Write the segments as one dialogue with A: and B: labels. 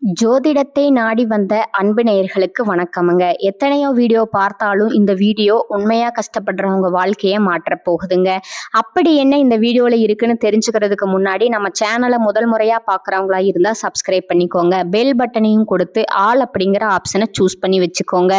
A: ஜோதிடத்தை நாடி வந்த அன்பு நேயர்களுக்கு வணக்கமுங்க. எத்தனையோ வீடியோ பார்த்தாலும் இந்த வீடியோ உண்மையா கஷ்டப்படுறவங்க வாழ்க்கையை மாற்றப் போகுதுங்க. அப்படி என்ன இந்த வீடியோல இருக்குன்னு தெரிஞ்சுக்கிறதுக்கு முன்னாடி நம்ம சேனலை முதல் முறையா பார்க்குறவங்களா இருந்தா சப்ஸ்கிரைப் பண்ணிக்கோங்க. பெல் பட்டனையும் கொடுத்து ஆல் அப்படிங்கிற ஆப்ஷனை சூஸ் பண்ணி வச்சுக்கோங்க.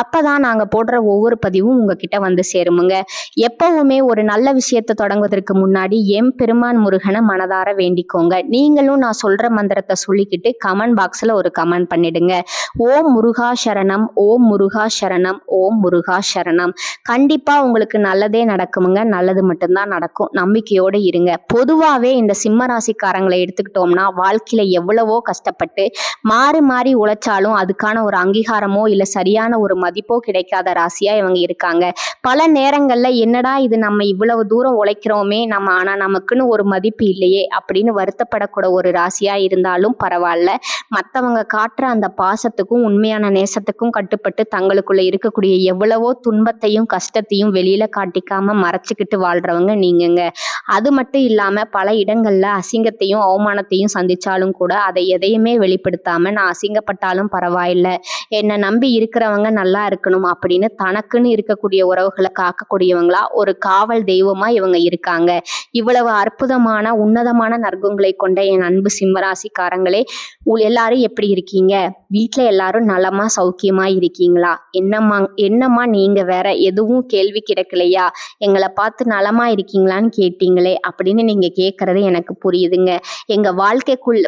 A: அப்பதான் நாங்க போடுற ஒவ்வொரு பதிவும் உங்ககிட்ட வந்து சேருமுங்க. எப்பவுமே ஒரு நல்ல விஷயத்தை தொடங்குவதற்கு முன்னாடி பெருமான் முருகனை மனதார வேண்டிக்கோங்க. நீங்களும் நான் சொல்ற மந்திரத்தை சொல்லிக்கிட்டு கமெண்ட் பாக்ஸ்ல ஒரு கமெண்ட் பண்ணிடுங்க. ஓம் முருகா சரணம், ஓம் முருகா சரணம், ஓம் முருகா சரணம். கண்டிப்பா உங்களுக்கு நல்லதே நடக்குமுங்க. நல்லது மட்டும்தான் நடக்கும். நம்பிக்கையோட இருங்க. பொதுவாவே இந்த சிம்ம ராசிக்காரங்களை எடுத்துக்கிட்டோம்னா வாழ்க்கையில எவ்வளவோ கஷ்டப்பட்டு மாறி மாறி உழைச்சாலும் அதுக்கான ஒரு அங்கீகாரமோ இல்ல சரியான ஒரு மதிப்போ கிடைக்காத ராசியா இவங்க இருக்காங்க. பல நேரங்கள்ல என்னடா இது, நம்ம இவ்வளவு தூரம் உழைக்கிறோமே, ஆனா நமக்குன்னு ஒரு மதிப்பு இல்லையே அப்படின்னு வருத்தப்படக்கூட ஒரு ராசியா இருந்தாலும் பரவாயில்ல. மற்றவங்க காட்டுற அந்த பாசத்துக்கும் உண்மையான நேசத்துக்கும் கட்டுப்பட்டு தங்களுக்குள்ள இருக்கக்கூடிய எவ்வளவோ துன்பத்தையும் கஷ்டத்தையும் வெளியில காட்டிக்காம மறைச்சிக்கிட்டு வாழ்றவங்க நீங்கங்க. அது மட்டும் இல்லாம பல இடங்கள்ல அசிங்கத்தையும் அவமானத்தையும் சந்திச்சாலும் கூட அதை எதையுமே வெளிப்படுத்தாம நான் அசிங்கப்பட்டாலும் பரவாயில்லை, என்னை நம்பி இருக்கிறவங்க நல்லா இருக்கணும் அப்படின்னு தனக்குன்னு இருக்கக்கூடிய உறவுகளை காக்கக்கூடியவங்களா ஒரு காவல் தெய்வமா இவங்க இருக்காங்க. இவ்வளவு அற்புதமான உன்னதமான நற்குணங்களை கொண்ட என் அன்பு சிம்மராசிக்காரங்களே, எல்லாரும் எப்படி இருக்கீங்க? வீட்டில் எல்லாரும் நலமா சௌக்கியமா இருக்கீங்களா? என்னம்மா நீங்க வேற எதுவும் கேள்வி கிடக்கலையா? எங்களை பார்த்து நலமா இருக்கீங்களான்னு கேட்டீங்களே அப்படின்னு நீங்க கேட்கறது எனக்கு புரியுதுங்க. எங்க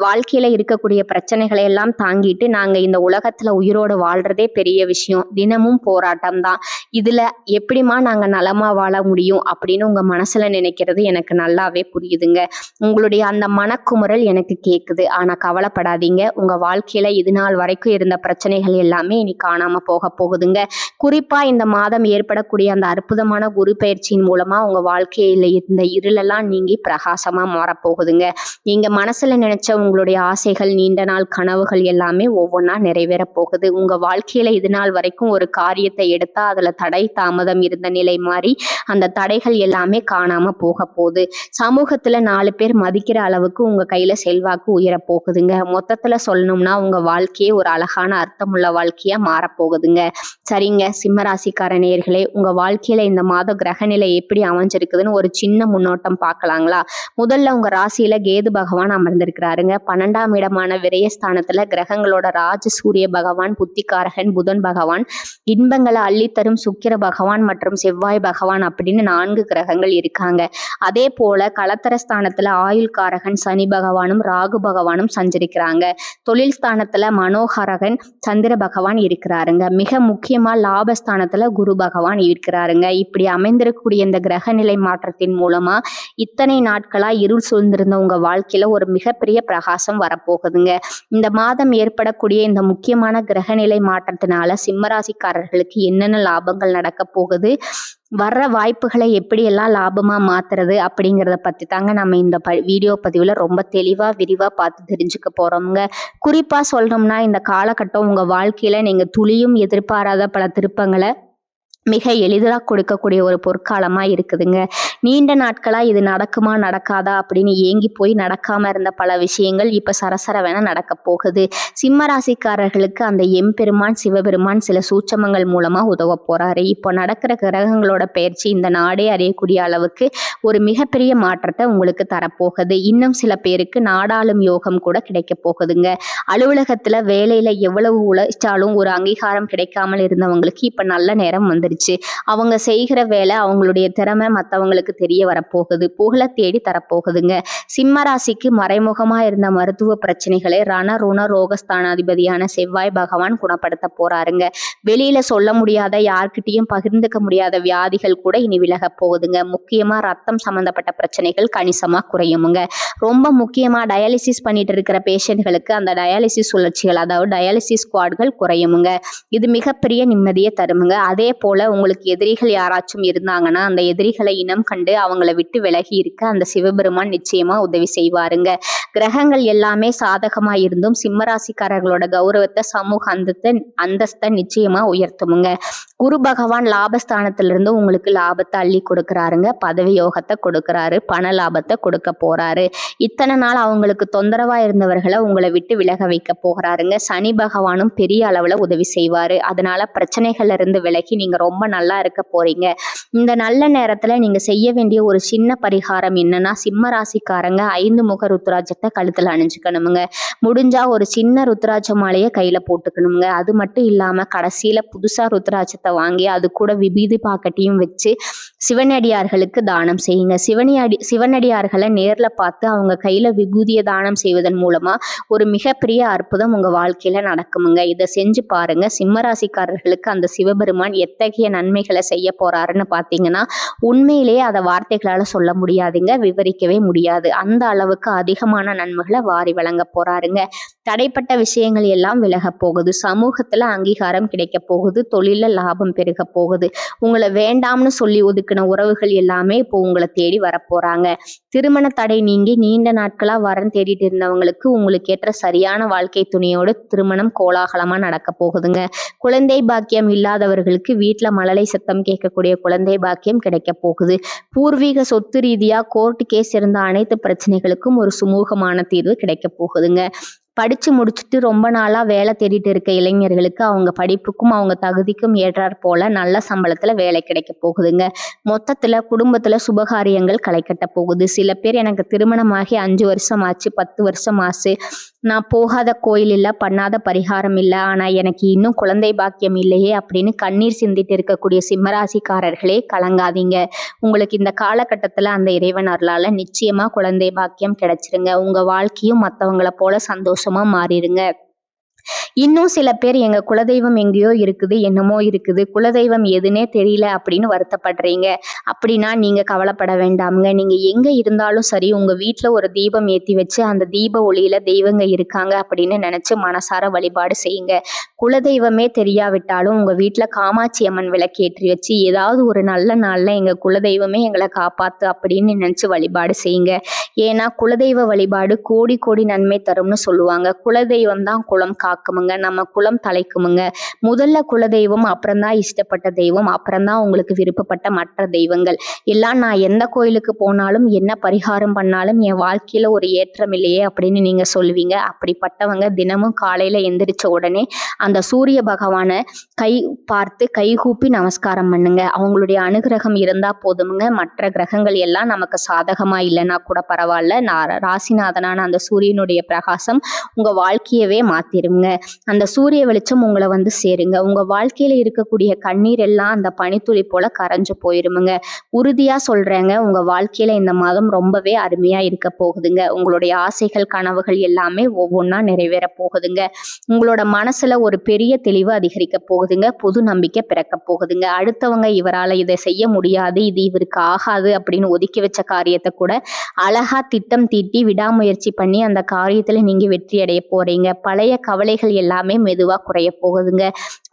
A: வாழ்க்கையில இருக்கக்கூடிய பிரச்சனைகளை எல்லாம் தாங்கிட்டு நாங்க இந்த உலகத்துல உயிரோடு வாழ்றதே பெரிய விஷயம். தினமும் போராட்டம் தான். இதுல எப்படிமா நாங்க நலமா வாழ முடியும் அப்படின்னு உங்க மனசுல நினைக்கிறது எனக்கு நல்லாவே புரியுதுங்க. உங்களுடைய அந்த மனக்குமுறல் எனக்கு கேக்குது. ஆனா கவலைப்படாதீங்க. உங்க வாழ்க்கையில இது நாள் வரைக்கும் இருந்த பிரச்சனைகள் எல்லாமே இனி காணாம போக போகுதுங்க. குறிப்பா இந்த மாதம் ஏற்படக்கூடிய அந்த அற்புதமான குரு பயிற்சியின் மூலமா உங்க வாழ்க்கையில இருந்த இருளெல்லாம் நீங்கி பிரகாசமா மாறப்போகுதுங்க. நீங்க மனசுல நினைச்ச உங்களுடைய ஆசைகள், நீண்ட நாள் கனவுகள் எல்லாமே ஒவ்வொன்றா நிறைவேற போகுது. உங்க வாழ்க்கையில இது நாள் வரைக்கும் ஒரு காரியத்தை எடுத்தா அதுல தடை தாமதம் இருந்த நிலை மாறி அந்த தடைகள் எல்லாமே காணாம போக போகுது. சமூகத்துல 4 பேர் மதிக்கிற அளவுக்கு உங்க கையில செல்வாக்கு உயர போகுதுங்க. மொத்தத்துல சொல்லணும்னா உங்க வாழ்க்கையே ஒரு அழகான அர்த்தமுள்ள வாழ்க்கையா மாறப்போகுதுங்க. சரிங்க சிம்மராசிக்கார நேயர்களே, உங்க வாழ்க்கையில இந்த மாதம் கிரகநிலை எப்படி அமைஞ்சிருக்குதுன்னு ஒரு சின்ன முன்னோட்டம் பார்க்கலாங்களா? முதல்ல உங்க ராசியில கேது பகவான் அமர்ந்திருக்கிறாருங்க. 12ஆம் இடமான விரயஸ்தானத்துல கிரகங்களோட சூரிய பகவான், புத்திகாரகன் புதன் பகவான், இன்பங்களை அள்ளித்தரும் சுக்கிர பகவான் மற்றும் செவ்வாய் பகவான் அப்படின்னு 4 கிரகங்கள் இருக்காங்க. அதே போல களத்திரஸ்தானத்துல ஆயுள்காரகன் சனி பகவானும் ராகு பகவானும் சஞ்சரிக்கிறாங்க. தொழில் ஸ்தானத்துல மனோகரகன் சந்திர பகவான் இருக்கிறாருங்க. மிக முக்கியமா லாபஸ்தானத்துல குரு பகவான் இருக்கிறாருங்க. இப்படி அமைந்திருக்கக்கூடிய இந்த கிரகநிலை மாற்றத்தின் மூலமா இத்தனை நாட்களா இருள் சூழ்ந்திருந்த உங்க வாழ்க்கையில ஒரு மிகப்பெரிய பிரகாசம் வரப்போகுதுங்க. இந்த மாதம் ஏற்படக்கூடிய இந்த முக்கியமான கிரகநிலை மாற்றத்தினால சிம்மராசிக்காரர்களுக்கு என்னென்ன லாபங்கள் நடக்க போகுது, வர்ற வாய்ப்புகளை எப்படியெல்லாம் லாபமா மாத்துறது அப்படிங்கிறத பத்தி தாங்க நம்ம இந்த வீடியோ பதிவுல ரொம்ப தெளிவா விரிவா பார்த்து தெரிஞ்சுக்க போறோம்ங்க. குறிப்பா சொல்லணும்னா இந்த காலகட்டம் உங்க வாழ்க்கையில நீங்க துளியும் எதிர்பாராத பல திருப்பங்களை மிக எளிதாக கொடுக்கக்கூடிய ஒரு பொற்காலமா இருக்குதுங்க. நீண்ட நாட்களா இது நடக்குமா நடக்காதா அப்படின்னு ஏங்கி போய் நடக்காம இருந்த பல விஷயங்கள் இப்ப சரசரவென நடக்க போகுது. சிம்ம ராசிக்காரர்களுக்கு அந்த எம்பெருமான் சிவபெருமான் சில சூட்சமங்கள் மூலமா உதவ போறாரு. இப்போ நடக்கிற கிரகங்களோட பயிற்சி இந்த நாடே அறியக்கூடிய அளவுக்கு ஒரு மிகப்பெரிய மாற்றத்தை உங்களுக்கு தரப்போகுது. இன்னும் சில பேருக்கு நாடாளும் யோகம் கூட கிடைக்க போகுதுங்க. அலுவலகத்துல வேலையில எவ்வளவு உழைச்சாலும் ஒரு அங்கீகாரம் கிடைக்காமல் இருந்தவங்களுக்கு இப்ப நல்ல நேரம் வந்துருச்சு. அவங்க செய்கிற வேலை, அவங்களுடைய திறமை மற்றவங்களுக்கு தெரிய வரப்போகுது. புகழ தேடி தரப்போகுதுங்க. சிம்ம ராசிக்கு மறைமுகமா இருந்த மருத்துவ பிரச்சனைகளை ருண ரோகஸ்தானாதிபதியான செவ்வாய் பகவான் குணப்படுத்த போறாருங்க. வெளியில சொல்ல முடியாத, யார்கிட்டையும் பகிர்ந்துக்க முடியாத வியாதிகள் கூட இனி விலக போகுதுங்க. முக்கியமா ரத்தம் சம்பந்தப்பட்ட பிரச்சனைகள் கணிசமா குறையுமுங்க. ரொம்ப முக்கியமா டயாலிசிஸ் பண்ணிட்டு இருக்கிற பேஷண்ட்களுக்கு அந்த டயாலிசிஸ் சுழற்சிகள், அதாவது டயாலிசிஸ் ஸ்குவாட்கள் குறையுமுங்க. இது மிகப்பெரிய நிம்மதியை தருமுங்க. அதே போல உங்களுக்கு எதிரிகள் யாராச்சும் இருந்தாங்கன்னா அந்த எதிரிகளை இனம் கண்டு அவங்கள விட்டு விலகி இருக்க அந்த சிவபெருமான் நிச்சயமா உதவி செய்வாருங்க. கிரகங்கள் எல்லாமே சாதகமா இருந்தும் சிம்மராசிக்காரர்களோட கௌரவத்தை, சமூக அந்தஸ்தை நிச்சயமா உயர்த்துமுங்க. குரு பகவான் லாபஸ்தானத்திலிருந்து உங்களுக்கு லாபத்தை அள்ளி கொடுக்கறாருங்க. பதவி யோகத்தை கொடுக்கறாரு, பண லாபத்தை கொடுக்க போறாரு. இத்தனை நாள் அவங்களுக்கு தொந்தரவா இருந்தவர்களை உங்களை விட்டு விலக வைக்க போகிறாருங்க. சனி பகவானும் பெரிய அளவுல உதவி செய்வாரு. அதனால பிரச்சனைகள்ல இருந்து விலகி நீங்க ரொம்ப நல்லா இருக்க போறீங்க. இந்த நல்ல நேரத்துல நீங்க செய்ய வேண்டிய ஒரு சின்ன பரிகாரம் என்னன்னா, சிம்ம ராசிக்காரங்க 5 முக ருத்ராட்சத்தை கழுத்துல அணிஞ்சுக்கணுமுங்க. முடிஞ்சா ஒரு சின்ன ருத்ராட்ச மாலையை கையில போட்டுக்கணுங்க. அது மட்டும் இல்லாம கடைசியில புதுசா ருத்ராட்சத்தை வாங்கி அது கூட விபூதி பாக்கெட்டையும் வச்சு சிவனடியார்களுக்கு தானம் செய்யுங்க. சிவனடியார்களை நேர்ல பார்த்து அவங்க கையில விபூதியை தானம் செய்வதன் மூலமா ஒரு மிகப்பெரிய அற்புதம் உங்க வாழ்க்கையில நடக்குமுங்க. இதை செஞ்சு பாருங்க. சிம்மராசிக்காரர்களுக்கு அந்த சிவபெருமான் எத்தகைய நன்மைகளை செய்ய போறாருன்னு பாத்தீங்கன்னா உண்மையிலேயே அதை வார்த்தைகளால சொல்ல முடியாதுங்க, விவரிக்கவே முடியாது. அந்த அளவுக்கு அதிகமான நன்மைகளை வாரி வழங்க போறாருங்க. தடைப்பட்ட விஷயங்கள் எல்லாம் விலக போகுது. சமூகத்துல அங்கீகாரம் கிடைக்க போகுது. தொழில லாபம் பெருக போகுது. உங்களை வேண்டாம்னு சொல்லி ஒதுக்கின உறவுகள் எல்லாமே இப்போ உங்களை தேடி வரப்போறாங்க. திருமண தடை நீங்கி நீண்ட நாட்களா வரன் தேடிட்டு இருந்தவங்களுக்கு உங்களுக்கு ஏற்ற சரியான வாழ்க்கை துணையோடு திருமணம் கோலாகலமா நடக்க போகுதுங்க. குழந்தை பாக்கியம் இல்லாதவர்களுக்கு வீட்டுல மழலை சத்தம் கேட்கக்கூடிய குழந்தை பாக்கியம் கிடைக்க போகுது. பூர்வீக சொத்து ரீதியா கோர்ட் கேஸ் இருந்த அனைத்து பிரச்சனைகளுக்கும் ஒரு சுமூகமான தீர்வு கிடைக்க போகுதுங்க. படிச்சு முடிச்சுட்டு ரொம்ப நாளா வேலை தேடிட்டு இருக்க இளைஞர்களுக்கு அவங்க படிப்புக்கும் அவங்க தகுதிக்கும் ஏற்றாற் போல நல்ல சம்பளத்துல வேலை கிடைக்க போகுதுங்க. மொத்தத்துல குடும்பத்துல சுபகாரியங்கள் களை கட்ட போகுது. சில பேர் எனக்கு திருமணமாகி 5 வருஷம் ஆச்சு, 10 வருஷம் ஆச்சு, நான் போகாத கோயில் இல்லை, பண்ணாத பரிகாரம் இல்லை, ஆனா எனக்கு இன்னும் குழந்தை பாக்கியம் இல்லையே அப்படின்னு கண்ணீர் சிந்திட்டு இருக்கக்கூடிய சிம்மராசிக்காரர்களே கலங்காதீங்க. உங்களுக்கு இந்த காலகட்டத்துல அந்த இறைவன் அருளால நிச்சயமா குழந்தை பாக்கியம் கிடைச்சிருங்க. உங்க வாழ்க்கையும் மற்றவங்களை போல சந்தோஷமா மாறிடுங்க. இன்னும் சில பேர் எங்க குலதெய்வம் எங்கேயோ இருக்குது, என்னமோ இருக்குது, குலதெய்வம் எதுனே தெரியல அப்படின்னு வருத்தப்படுறீங்க. அப்படின்னா நீங்க கவலைப்பட வேண்டாமுங்க. நீங்க எங்க இருந்தாலும் சரி, உங்க வீட்டுல ஒரு தீபம் ஏத்தி வச்சு அந்த தீப ஒளியில தெய்வங்க இருக்காங்க அப்படின்னு நினைச்சு மனசார வழிபாடு செய்யுங்க. குலதெய்வமே தெரியாவிட்டாலும் உங்க வீட்டுல காமாட்சி அம்மன் விளக்கேற்றி வச்சு ஏதாவது ஒரு நல்ல நாள்ல எங்க குலதெய்வமே எங்களை காப்பாத்து அப்படின்னு நினைச்சு வழிபாடு செய்யுங்க. ஏன்னா குலதெய்வ வழிபாடு கோடி கோடி நன்மை தரும்னு சொல்லுவாங்க. குலதெய்வம் தான் குலம் காக்குமுங்க, நம்ம குலம் தலைக்குமுங்க. முதல்ல குலதெய்வம், அப்புறம்தான் இஷ்டப்பட்ட தெய்வம், அப்புறம்தான் உங்களுக்கு விருப்பப்பட்ட மற்ற தெய்வங்கள் எல்லாம். நான் எந்த கோயிலுக்கு போனாலும் என்ன பரிகாரம் பண்ணாலும் என் வாழ்க்கையில ஒரு ஏற்றம் இல்லையே அப்படின்னு நீங்க சொல்லுவீங்க. அப்படிப்பட்டவங்க தினமும் காலையில எந்திரிச்ச உடனே அந்த சூரிய பகவானை பார்த்து கைகூப்பி நமஸ்காரம் பண்ணுங்க. அவங்களுடைய அனுகிரகம் இருந்தா போதுமுங்க. மற்ற கிரகங்கள் எல்லாம் நமக்கு சாதகமா இல்லைன்னா கூட பரவாயில்ல, ராசிநாதனான அந்த சூரியனுடைய பிரகாசம் உங்க வாழ்க்கையவே மாத்திருங்க. அந்த சூரிய வெளிச்சம் உங்களை வந்து சேருங்க. உங்க வாழ்க்கையில இருக்கக்கூடிய கண்ணீர் எல்லாம் அந்த பனித்துளி போல கரைஞ்சு போயிருமுங்க. உறுதியா சொல்றேங்க, உங்க வாழ்க்கையில இந்த மாதம் ரொம்பவே அருமையா இருக்க போகுதுங்க. உங்களுடைய ஆசைகள் கனவுகள் எல்லாமே ஒவ்வொன்றா நிறைவேற போகுதுங்க. உங்களோட மனசுல ஒரு பெரிய தெளிவு அதிகரிக்க போகுதுங்க. புது நம்பிக்கை பிறக்க போகுதுங்க. அடுத்தவங்க இவரால இதை செய்ய முடியாது, இது இவருக்கு ஆகாது அப்படின்னு ஒதுக்கி வச்ச காரியத்தை கூட அழகா திட்டம் தீட்டி விடாமுயற்சி பண்ணி அந்த காரியத்துல நீங்க வெற்றி அடைய போறீங்க. பழைய கவலைகள் எல்லாமே மெதுவா குறைய போகுதுங்க.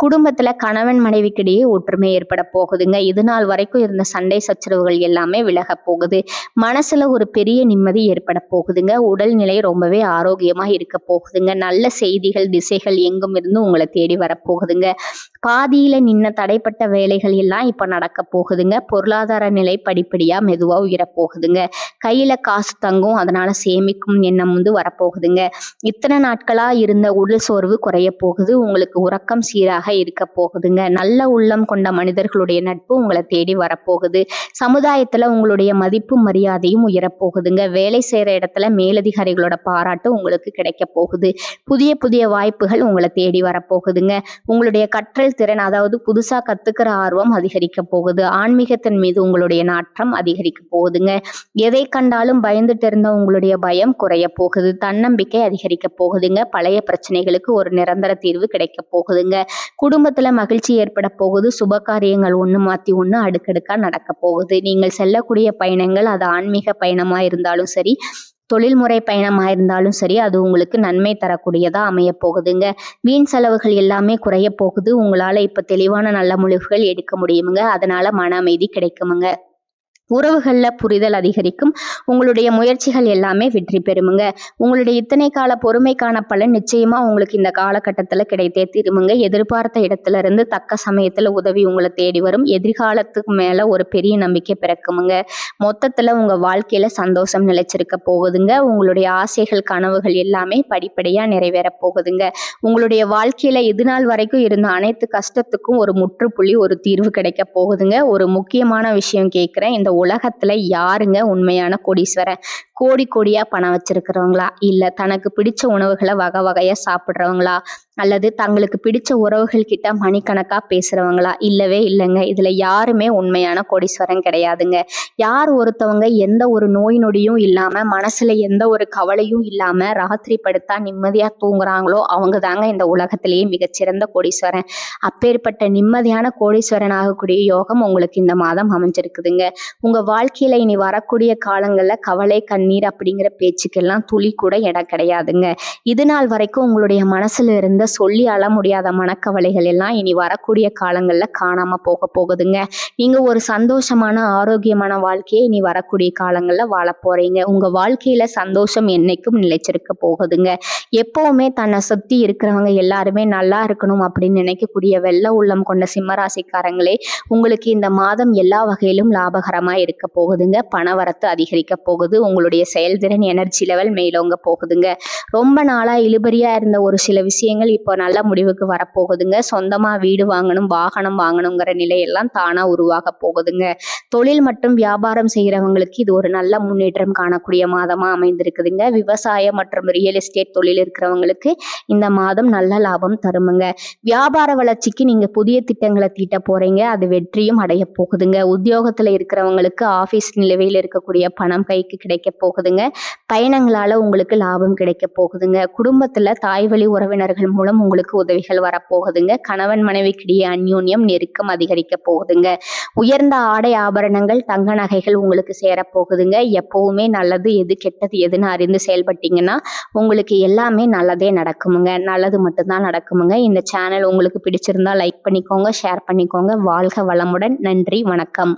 A: குடும்பத்துல கணவன் மனைவிக்கிடையே ஒற்றுமை ஏற்பட போகுதுங்க. இது நாள் வரைக்கும் இருந்த சண்டை சச்சரவுகள் எல்லாமே விலக போகுது. மனசுல ஒரு பெரிய நிம்மதி ஏற்பட போகுதுங்க. உடல்நிலை ரொம்பவே ஆரோக்கியமா இருக்க போகுதுங்க. நல்ல செய்திகள் திசைகள் எங்கும் இருந்து உங்களை தேடி வரப்போகுதுங்க. பாதியில நின்ன தடைப்பட்ட வேலைகள் எல்லாம் இப்ப நடக்க போகுதுங்க. பொருளாதார நிலை படிப்படியா மெதுவா உயரப்போகுதுங்க. கையில காசு தங்கும், அதனால சேமிக்கும் எண்ணம் வந்து வரப்போகுதுங்க. இத்தனை நாட்களா இருந்த உடல் சோர்வு குறைய போகுது. உங்களுக்கு உறக்கம் சீராக இருக்க போகுதுங்க. நல்ல உள்ளம் கொண்ட மனிதர்களுடைய நட்பு உங்களை தேடி வரப்போகுது. சமுதாயத்துல உங்களுடைய மதிப்பு மரியாதையும் உயரப்போகுதுங்க. வேலை செய்யற இடத்துல மேலதிகாரிகளோட பாராட்டு உங்களுக்கு கிடைக்க போகுது. புதிய புதிய வாய்ப்புகள் உங்களை தேடி வரப்போகுதுங்க. உங்களுடைய கற்றல் திறன், அதாவது புதுசா கத்துக்கிற ஆர்வம் அதிகரிக்க போகுது. ஆன்மீகத்தின் மீது உங்களுடைய நாட்டம் அதிகரிக்க போகுதுங்க. எதை கண்டாலும் பயந்துட்டு இருந்த உங்களுடைய பயம் குறைய போகுது. தன்னம்பிக்கை அதிகரிக்க போகுதுங்க. பழைய பிரச்சனைகளுக்கு ஒரு நிரந்தர தீர்வு கிடைக்க போகுதுங்க. குடும்பத்துல மகிழ்ச்சி ஏற்பட போகுது. சுப காரியங்கள் ஒண்ணு மாத்தி ஒண்ணு அடுக்கடுக்கா நடக்க போகுது. நீங்கள் செல்லக்கூடிய பயணங்கள் அது ஆன்மீக பயணமா இருந்தாலும் சரி, தொழில்முறை பயணமாக இருந்தாலும் சரி, அது உங்களுக்கு நன்மை தரக்கூடியதா அமைய போகுதுங்க. வீண் செலவுகள் எல்லாமே குறைய போகுது. உங்களால இப்ப தெளிவான நல்ல முடிவுகள் எடுக்க முடியுமுங்க. அதனால மன அமைதி கிடைக்குமுங்க. உறவுகள்ல புரிதல் அதிகரிக்கும். உங்களுடைய முயற்சிகள் எல்லாமே வெற்றி பெறுமுங்க. உங்களுடைய இத்தனை கால பொறுமைக்கான பலன் நிச்சயமா உங்களுக்கு இந்த காலகட்டத்துல கிடைத்தே தீருமுங்க. எதிர்பார்த்த இடத்துல இருந்து தக்க சமயத்துல உதவி உங்களை தேடி வரும். எதிர்காலத்துக்கு மேல ஒரு பெரிய நம்பிக்கை பிறக்குமுங்க. மொத்தத்துல உங்க வாழ்க்கையில சந்தோஷம் நிலைச்சிருக்க போகுதுங்க. உங்களுடைய ஆசைகள், கனவுகள் எல்லாமே படிப்படியா நிறைவேற போகுதுங்க. உங்களுடைய வாழ்க்கையில இது நாள் வரைக்கும் இருந்த அனைத்து கஷ்டத்துக்கும் ஒரு முற்றுப்புள்ளி, ஒரு தீர்வு கிடைக்க போகுதுங்க. ஒரு முக்கியமான விஷயம் கேட்கிறேன். இந்த உலகத்துல யாருங்க உண்மையான கோடீஸ்வரன்? கோடி கோடியா பணம் வச்சிருக்கிறவங்களா, இல்ல தனக்கு பிடிச்ச உணவுகளை வகை வகையா சாப்பிடுறவங்களா, அல்லது தங்களுக்கு பிடிச்ச உறவுகள் கிட்ட மணிக்கணக்கா பேசுறவங்களா? இல்லவே இல்லைங்க. இதுல யாருமே உண்மையான கோடீஸ்வரன் கிடையாதுங்க. யார் ஒருத்தவங்க எந்த ஒரு நோய் நொடியும் இல்லாம, மனசுல எந்த ஒரு கவலையும் இல்லாம ராத்திரி படுத்தா நிம்மதியா தூங்குறாங்களோ அவங்க தாங்க இந்த உலகத்திலேயே மிகச்சிறந்த கோடீஸ்வரன். அப்பேற்பட்ட நிம்மதியான கோடீஸ்வரன் ஆகக்கூடிய யோகம் உங்களுக்கு இந்த மாதம் அமைஞ்சிருக்குதுங்க. உங்க வாழ்க்கையில இனி வரக்கூடிய காலங்கள்ல கவலை, கண்ணீர் அப்படிங்கிற பேச்சுக்கெல்லாம் துளி கூட இடம் கிடையாதுங்க. இது நாள் வரைக்கும் உங்களுடைய மனசுல இருந்த சொல்லி அழ முடியாத மனக்கவலைகள் எல்லாம் இனி வரக்கூடிய காலங்கள்ல காணாம போக போகுதுங்க. நீங்க ஒரு சந்தோஷமான, ஆரோக்கியமான வாழ்க்கையை இனி வரக்கூடிய காலங்கள்ல வாழ போறீங்க. உங்க வாழ்க்கையில சந்தோஷம் என்னைக்கும் நிலைச்சிருக்க போகுதுங்க. எப்பவுமே தன்னை சுத்தி இருக்கிறவங்க எல்லாருமே நல்லா இருக்கணும் அப்படின்னு நினைக்கக்கூடிய வெள்ள உள்ளம் கொண்ட சிம்மராசிக்காரங்களே, உங்களுக்கு இந்த மாதம் எல்லா வகையிலும் லாபகரமா இருக்க போகுதுங்க. பணவரத்து அதிகரிக்க போகுது. உங்களுடைய செயல்திறன், எனர்ஜி லெவல் மேலோங்க போகுதுங்க. ரொம்ப நாளா இழுபறியா இருந்த ஒரு சில விஷயங்கள் இப்போ நல்ல முடிவுக்கு வரப்போகுதுங்க. சொந்தமா வீடு வாங்கணும், வாகனம் வாங்கணுங்கிற நிலையெல்லாம் தானா உருவாக போகுதுங்க. தொழில் மற்றும் வியாபாரம் செய்கிறவங்களுக்கு இது ஒரு நல்ல முன்னேற்றம் காணக்கூடிய மாதமா அமைந்திருக்குதுங்க. விவசாயம் மற்றும் ரியல் எஸ்டேட் தொழில் இருக்கிறவங்களுக்கு இந்த மாதம் நல்ல லாபம் தருமுங்க. வியாபார வளர்ச்சிக்கு நீங்க புதிய திட்டங்களை தீட்ட போறீங்க. அது வெற்றியும் அடைய போகுதுங்க. உத்தியோகத்துல இருக்கிறவங்களுக்கு ஆபீஸ் நிலுவையில் இருக்கக்கூடிய பணம் கைக்கு கிடைக்க போகுதுங்க. பயணங்களால உங்களுக்கு லாபம் கிடைக்க போகுதுங்க. குடும்பத்துல தாய் வழி உறவினர்கள் மூலம் உங்களுக்கு உதவிகள் வரப்போகுதுங்க. கணவன் மனைவிக்கிடையே அந்யோன்யம், நெருக்கம் அதிகரிக்க போகுதுங்க. உயர்ந்த ஆடை ஆபரணங்கள், தங்க நகைகள் உங்களுக்கு சேரப்போகுதுங்க. எப்பவுமே நல்லது எது, கெட்டது எதுன்னு அறிந்து செயல்பட்டீங்கன்னா உங்களுக்கு எல்லாமே நல்லதே நடக்குமுங்க. நல்லது மட்டும்தான் நடக்குமுங்க. இந்த சேனல் உங்களுக்கு பிடிச்சிருந்தா லைக் பண்ணிக்கோங்க, ஷேர் பண்ணிக்கோங்க. வாழ்க வளமுடன். நன்றி, வணக்கம்.